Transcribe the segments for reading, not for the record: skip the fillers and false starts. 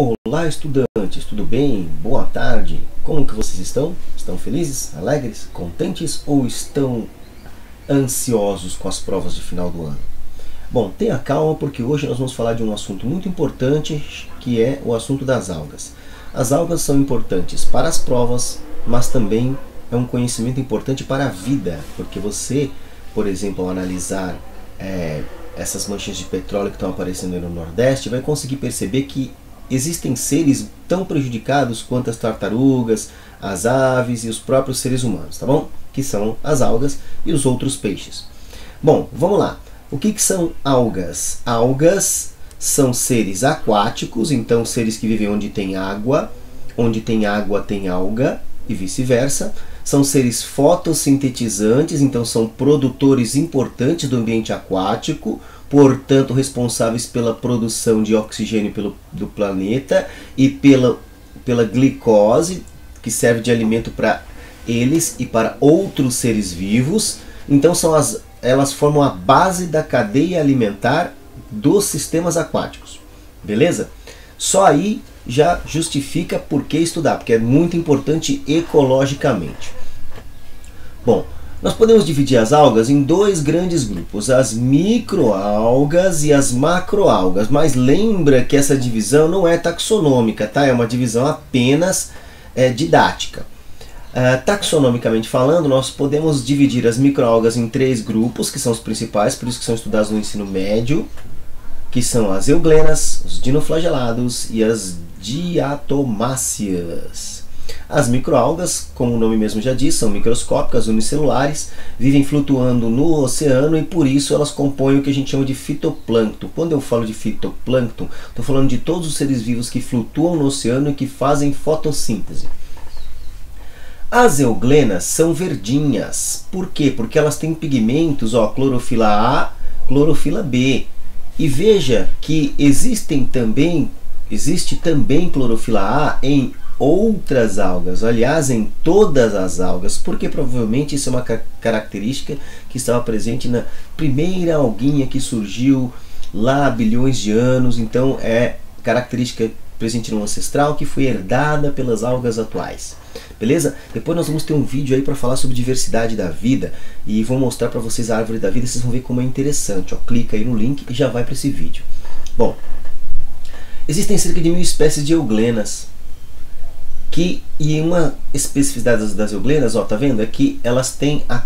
Olá, estudantes, tudo bem? Boa tarde. Como que vocês estão? Estão felizes, alegres, contentes ou estão ansiosos com as provas de final do ano? Bom, tenha calma porque hoje nós vamos falar de um assunto muito importante, que é o assunto das algas. As algas são importantes para as provas, mas também é um conhecimento importante para a vida, porque você, por exemplo, ao analisar essas manchas de petróleo que estão aparecendo aí no Nordeste, vai conseguir perceber que existem seres tão prejudicados quanto as tartarugas, as aves e os próprios seres humanos, tá bom? Que são as algas e os outros peixes. Bom, vamos lá. O que são algas? Algas são seres aquáticos, então seres que vivem onde tem água tem alga e vice-versa. São seres fotossintetizantes, então são produtores importantes do ambiente aquático, portanto responsáveis pela produção de oxigênio do planeta e pela glicose, que serve de alimento para eles e para outros seres vivos. Então elas formam a base da cadeia alimentar dos sistemas aquáticos. Beleza? Só aí já justifica por que estudar, porque é muito importante ecologicamente. Bom, nós podemos dividir as algas em dois grandes grupos, as microalgas e as macroalgas, mas lembra que essa divisão não é taxonômica, tá? É uma divisão apenas didática. Taxonomicamente falando, nós podemos dividir as microalgas em três grupos, que são os principais, por isso que são estudados no ensino médio, que são as euglenas, os dinoflagelados e as diatomáceas. As microalgas, como o nome mesmo já diz, são microscópicas, unicelulares, vivem flutuando no oceano e por isso elas compõem o que a gente chama de fitoplâncton. Quando eu falo de fitoplâncton, estou falando de todos os seres vivos que flutuam no oceano e que fazem fotossíntese. As euglenas são verdinhas. Por quê? Porque elas têm pigmentos, clorofila A, clorofila B. E veja que existe também clorofila A em outras algas, aliás, em todas as algas, porque provavelmente isso é uma característica que estava presente na primeira alguinha que surgiu lá há bilhões de anos, então é característica presente no ancestral que foi herdada pelas algas atuais. Beleza? Depois nós vamos ter um vídeo aí para falar sobre diversidade da vida e vou mostrar para vocês a árvore da vida, vocês vão ver como é interessante. Clica aí no link e já vai para esse vídeo. Bom, existem cerca de 1000 espécies de euglenas. E uma especificidade das euglenas, tá vendo? É que elas têm a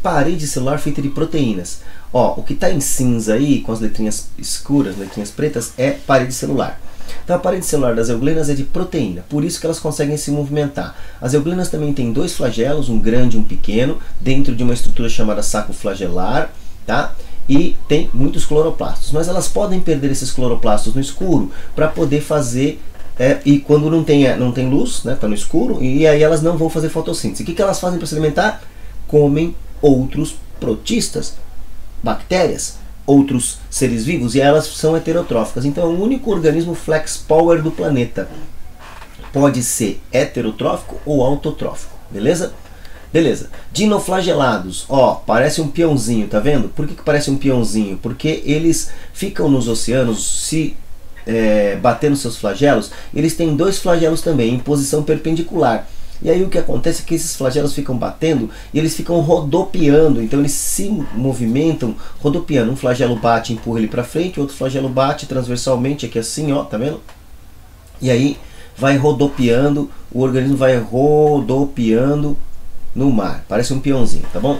parede celular feita de proteínas. O que está em cinza aí, com as letrinhas escuras, letrinhas pretas, é parede celular. Então a parede celular das euglenas é de proteína, por isso que elas conseguem se movimentar. As euglenas também têm dois flagelos, um grande e um pequeno, dentro de uma estrutura chamada saco flagelar, tá? E tem muitos cloroplastos, mas elas podem perder esses cloroplastos no escuro para poder fazer, e quando não tem luz, né, tá no escuro, e aí elas não vão fazer fotossíntese. O que elas fazem para se alimentar? Comem outros protistas, bactérias, outros seres vivos, e elas são heterotróficas. Então é o único organismo flex power do planeta. Pode ser heterotrófico ou autotrófico, beleza? Beleza. Dinoflagelados, parece um peãozinho, tá vendo? Por que parece um peãozinho? Porque eles ficam nos oceanos batendo seus flagelos. Eles têm dois flagelos também, em posição perpendicular. E aí o que acontece é que esses flagelos ficam batendo e eles ficam rodopiando, então eles se movimentam rodopiando. Um flagelo bate e empurra ele para frente, o outro flagelo bate transversalmente, aqui assim, tá vendo? E aí vai rodopiando, o organismo vai rodopiando no mar, parece um peãozinho, tá bom?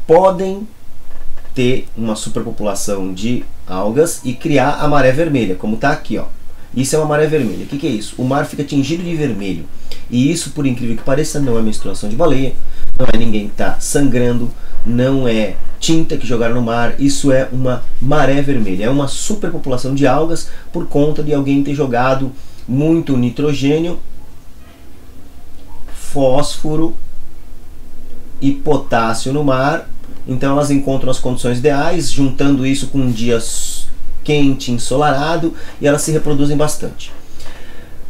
Podem ter uma superpopulação de algas e criar a maré vermelha, como está aqui, Isso é uma maré vermelha. O que é isso? O mar fica tingido de vermelho. E isso, por incrível que pareça, não é menstruação de baleia, não é ninguém que está sangrando, não é tinta que jogaram no mar, isso é uma maré vermelha. É uma superpopulação de algas por conta de alguém ter jogado muito nitrogênio, fósforo e potássio no mar. Então elas encontram as condições ideais, juntando isso com um dia quente, ensolarado, e elas se reproduzem bastante.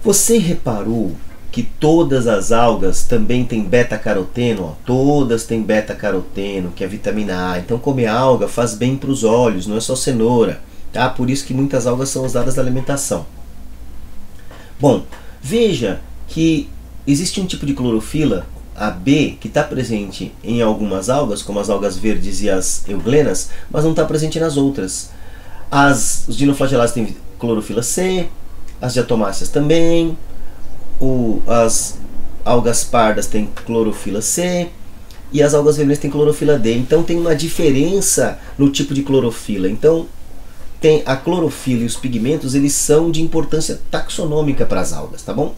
Você reparou que todas as algas também têm beta-caroteno? Todas têm beta-caroteno, que é vitamina A. Então comer alga faz bem para os olhos, não é só cenoura, tá? Por isso que muitas algas são usadas na alimentação. Bom, veja que existe um tipo de clorofila, a B, que está presente em algumas algas, como as algas verdes e as euglenas, mas não está presente nas outras. Os dinoflagelados têm clorofila C, as diatomáceas também, as algas pardas têm clorofila C e as algas vermelhas têm clorofila D. Então tem uma diferença no tipo de clorofila. Então tem a clorofila e os pigmentos, eles são de importância taxonômica para as algas, tá bom?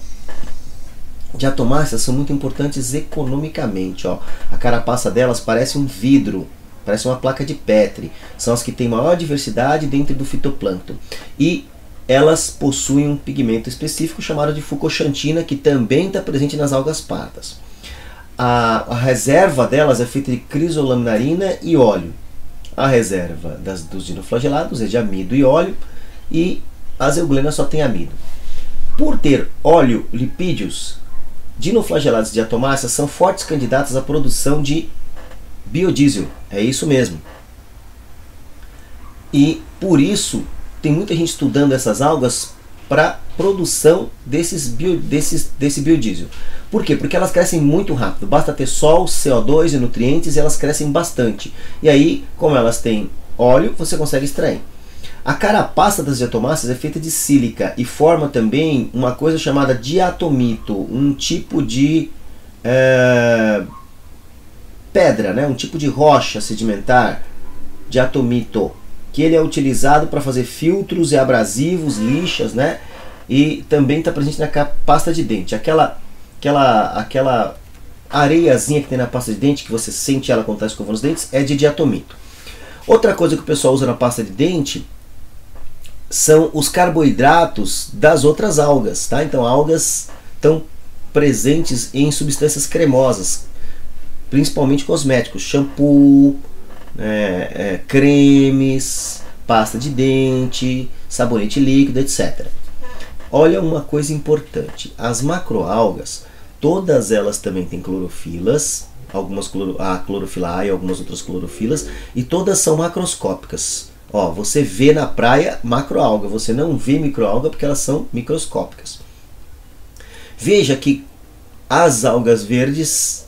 Diatomáceas são muito importantes economicamente, ó. A carapaça delas parece um vidro, parece uma placa de Petri. São as que têm maior diversidade dentro do fitoplâncton. E elas possuem um pigmento específico chamado de fucoxantina, que também está presente nas algas pardas. A reserva delas é feita de crisolaminarina e óleo. A reserva dos dinoflagelados é de amido e óleo, e as euglenas só têm amido. Por ter óleo, lipídios, dinoflagelados e diatomáceas são fortes candidatos à produção de biodiesel. É isso mesmo. E por isso tem muita gente estudando essas algas para produção desse biodiesel. Por quê? Porque elas crescem muito rápido. Basta ter sol, CO2 e nutrientes e elas crescem bastante. E aí, como elas têm óleo, você consegue extrair. A carapaça das diatomáceas é feita de sílica e forma também uma coisa chamada diatomito, um tipo de pedra, né? Um tipo de rocha sedimentar, diatomito, que ele é utilizado para fazer filtros e abrasivos, lixas, né? E também está presente na pasta de dente. Aquela areiazinha que tem na pasta de dente, que você sente ela quando está escovando os dentes, é de diatomito. Outra coisa que o pessoal usa na pasta de dente são os carboidratos das outras algas, tá? Então, algas estão presentes em substâncias cremosas, principalmente cosméticos, shampoo, cremes, pasta de dente, sabonete líquido, etc. Olha uma coisa importante, as macroalgas, todas elas também têm clorofilas, a clorofila A e algumas outras clorofilas, e todas são macroscópicas. Ó, você vê na praia macroalga, você não vê microalga porque elas são microscópicas. Veja que as algas verdes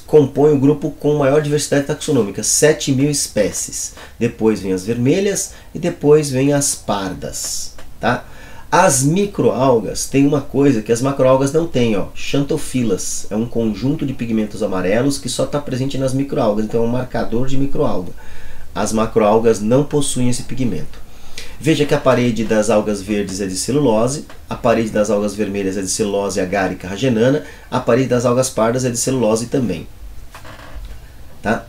compõem o grupo com maior diversidade taxonômica, 7.000 espécies. Depois vem as vermelhas e depois vem as pardas, tá? As microalgas têm uma coisa que as macroalgas não têm, ó, xantofilas. É um conjunto de pigmentos amarelos que só está presente nas microalgas, então é um marcador de microalga. As macroalgas não possuem esse pigmento. Veja que a parede das algas verdes é de celulose, a parede das algas vermelhas é de celulose agar e carragenana, a parede das algas pardas é de celulose também. Tá?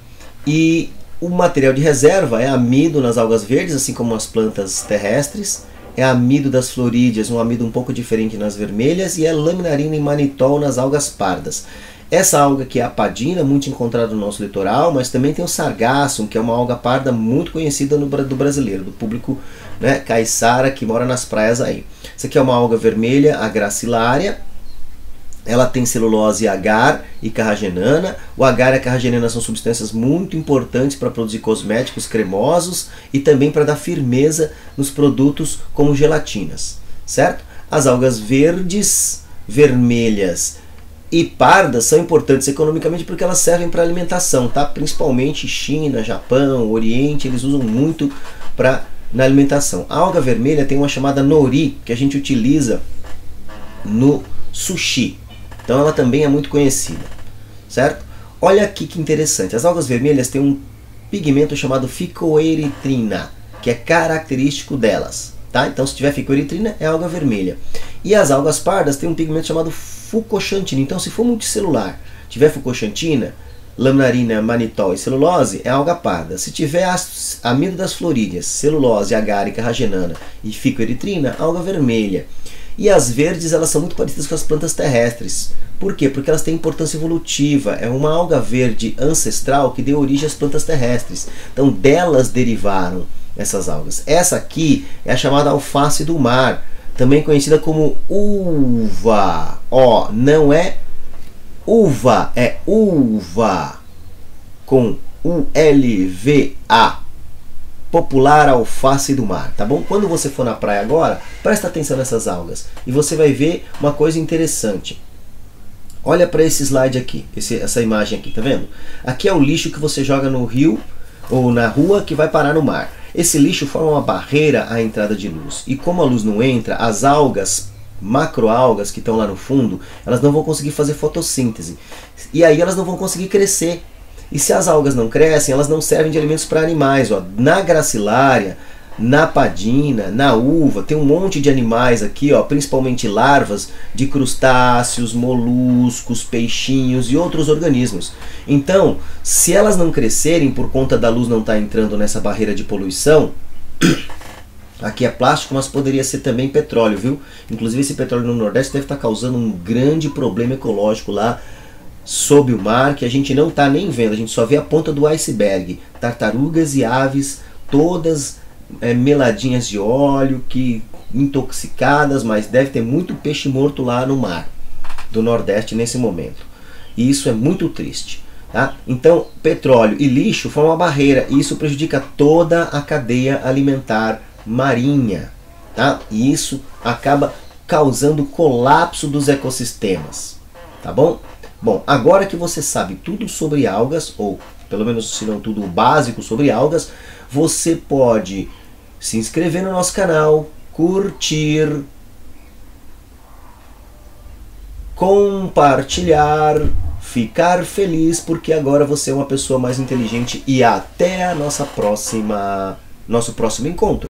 E o material de reserva é amido nas algas verdes, assim como as plantas terrestres, é amido das florídeas, um amido um pouco diferente nas vermelhas, e é laminarina e manitol nas algas pardas. Essa alga aqui é a padina, muito encontrada no nosso litoral, mas também tem o sargassum, que é uma alga parda muito conhecida do brasileiro, do público, né, caiçara, que mora nas praias aí. Essa aqui é uma alga vermelha, a gracilária. Ela tem celulose agar e carragenana. O agar e a carragenana são substâncias muito importantes para produzir cosméticos cremosos e também para dar firmeza nos produtos como gelatinas, certo? As algas verdes, vermelhas e pardas são importantes economicamente porque elas servem para alimentação, tá? Principalmente China, Japão, Oriente, eles usam muito na alimentação. A alga vermelha tem uma chamada nori, que a gente utiliza no sushi. Então ela também é muito conhecida, certo? Olha aqui que interessante. As algas vermelhas têm um pigmento chamado ficoeritrina, que é característico delas, tá? Então se tiver ficoeritrina é alga vermelha. E as algas pardas têm um pigmento chamado fucoxantina. Então se for multicelular, tiver fucoxantina, laminarina, manitol e celulose, é alga parda. Se tiver amido das florídeas, celulose, agar e carragenana e ficoeritrina, alga vermelha. E as verdes, elas são muito parecidas com as plantas terrestres. Por quê? Porque elas têm importância evolutiva. É uma alga verde ancestral que deu origem às plantas terrestres. Então delas derivaram essas algas. Essa aqui é a chamada alface do mar, também conhecida como uva. Ó, não é uva, é uva, com U-L-V-A. popular alface do mar, tá bom? Quando você for na praia agora, presta atenção nessas algas e você vai ver uma coisa interessante. Olha para esse slide aqui, essa imagem aqui, tá vendo? Aqui é o lixo que você joga no rio ou na rua que vai parar no mar. Esse lixo forma uma barreira à entrada de luz. E como a luz não entra, as algas, macroalgas que estão lá no fundo, elas não vão conseguir fazer fotossíntese. E aí elas não vão conseguir crescer. E se as algas não crescem, elas não servem de alimentos para animais. Ó. Na gracilária, na padina, na uva, tem um monte de animais aqui, ó, principalmente larvas de crustáceos, moluscos, peixinhos e outros organismos. Então, se elas não crescerem por conta da luz não estar entrando nessa barreira de poluição, aqui é plástico, mas poderia ser também petróleo, viu? Inclusive esse petróleo no Nordeste deve estar causando um grande problema ecológico lá sob o mar, que a gente não está nem vendo, a gente só vê a ponta do iceberg. Tartarugas e aves, todas meladinhas de óleo, que intoxicadas, mas deve ter muito peixe morto lá no mar do Nordeste nesse momento. E isso é muito triste. Tá? Então, petróleo e lixo formam uma barreira, e isso prejudica toda a cadeia alimentar marinha. Tá? E isso acaba causando colapso dos ecossistemas. Tá bom? Bom, agora que você sabe tudo sobre algas, ou pelo menos se não tudo o básico sobre algas, você pode se inscrever no nosso canal, curtir, compartilhar, ficar feliz, porque agora você é uma pessoa mais inteligente, e até a nosso próximo encontro.